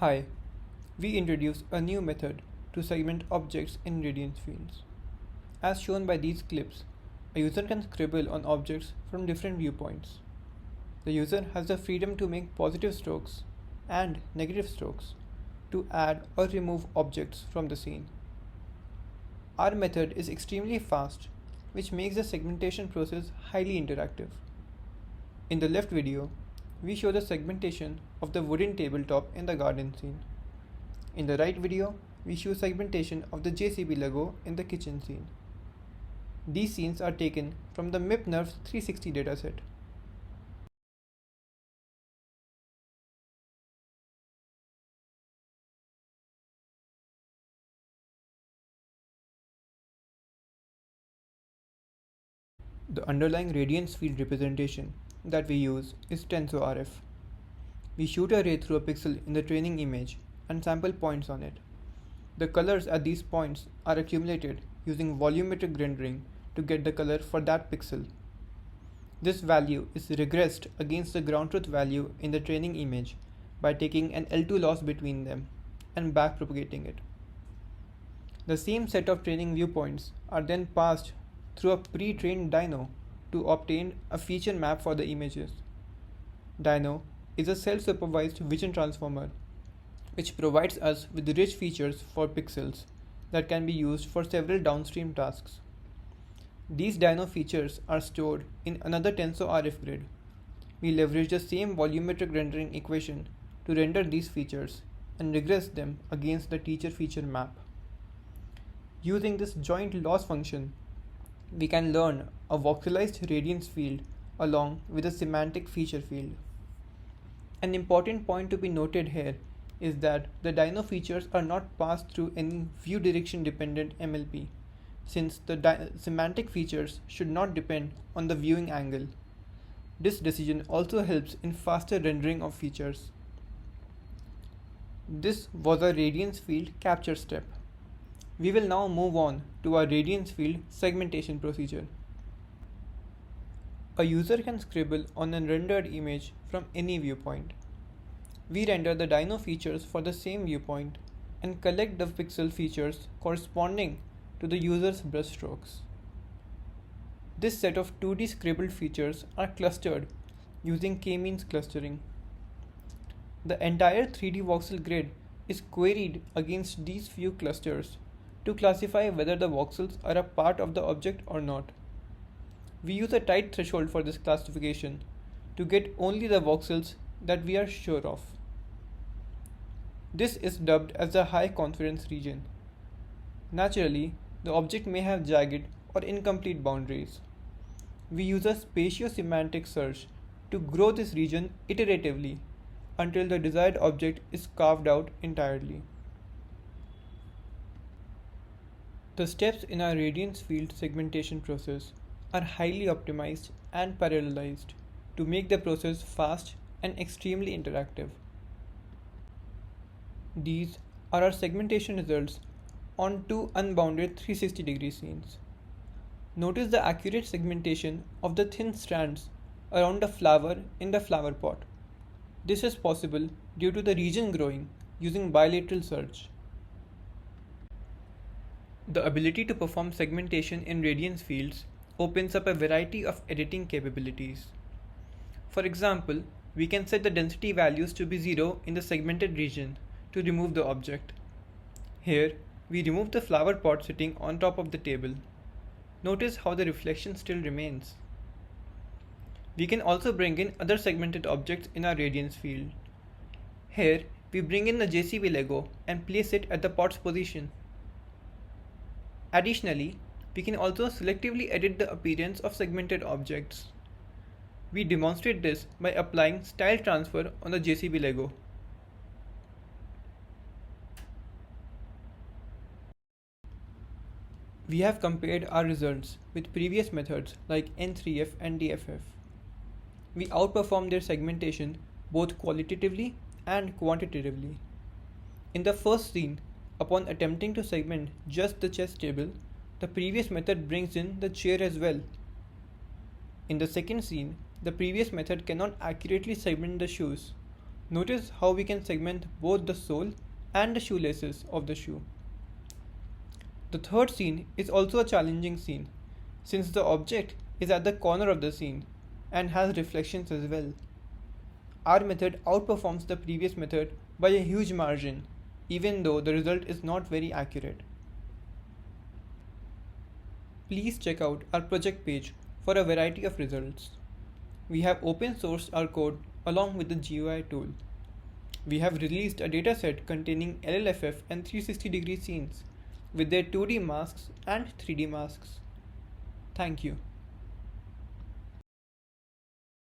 Hi, we introduce a new method to segment objects in Radiance fields. As shown by these clips, a user can scribble on objects from different viewpoints. The user has the freedom to make positive strokes and negative strokes to add or remove objects from the scene. Our method is extremely fast, which makes the segmentation process highly interactive. In the left video, we show the segmentation of the wooden tabletop in the garden scene. In the right video, we show segmentation of the JCB Lego in the kitchen scene. These scenes are taken from the MIP Nerves 360 dataset. The underlying Radiance field representation that we use is TensoRF. We shoot a ray through a pixel in the training image and sample points on it. The colors at these points are accumulated using volumetric rendering to get the color for that pixel. This value is regressed against the ground truth value in the training image by taking an L2 loss between them and backpropagating it. The same set of training viewpoints are then passed through a pre-trained dyno to obtain a feature map for the images. Dyno is a self-supervised vision transformer which provides us with rich features for pixels that can be used for several downstream tasks. These dyno features are stored in another TensoRF grid. We leverage the same volumetric rendering equation to render these features and regress them against the teacher feature map. Using this joint loss function, we can learn a voxelized radiance field along with a semantic feature field. An important point to be noted here is that the dyno features are not passed through any view direction dependent MLP, since the semantic features should not depend on the viewing angle. This decision also helps in faster rendering of features. This was a radiance field capture step. We will now move on to our radiance field segmentation procedure. A user can scribble on a rendered image from any viewpoint. We render the dyno features for the same viewpoint and collect the pixel features corresponding to the user's brushstrokes. This set of 2D scribbled features are clustered using k-means clustering. The entire 3D voxel grid is queried against these few clusters to classify whether the voxels are a part of the object or not. We use a tight threshold for this classification to get only the voxels that we are sure of. This is dubbed as the high confidence region. Naturally, the object may have jagged or incomplete boundaries. We use a spatio-semantic search to grow this region iteratively until the desired object is carved out entirely. The steps in our radiance field segmentation process are highly optimized and parallelized to make the process fast and extremely interactive. These are our segmentation results on two unbounded 360-degree scenes. Notice the accurate segmentation of the thin strands around a flower in the flower pot. This is possible due to the region growing using bilateral search. The ability to perform segmentation in radiance fields opens up a variety of editing capabilities. For example, we can set the density values to be 0 in the segmented region to remove the object. Here, we remove the flower pot sitting on top of the table. Notice how the reflection still remains. We can also bring in other segmented objects in our radiance field. Here, we bring in the JCB Lego and place it at the pot's position. Additionally, we can also selectively edit the appearance of segmented objects. We demonstrate this by applying style transfer on the JCB Lego. We have compared our results with previous methods like N3F and DFF. We outperform their segmentation both qualitatively and quantitatively. In the first scene, upon attempting to segment just the chess table, the previous method brings in the chair as well. In the second scene, the previous method cannot accurately segment the shoes, Notice how we can segment both the sole and the shoelaces of the shoe. The third scene is also a challenging scene, since the object is at the corner of the scene and has reflections as well. Our method outperforms the previous method by a huge margin, even though the result is not very accurate. Please check out our project page for a variety of results. We have open sourced our code along with the GUI tool. We have released a dataset containing LLFF and 360-degree scenes with their 2D masks and 3D masks. Thank you.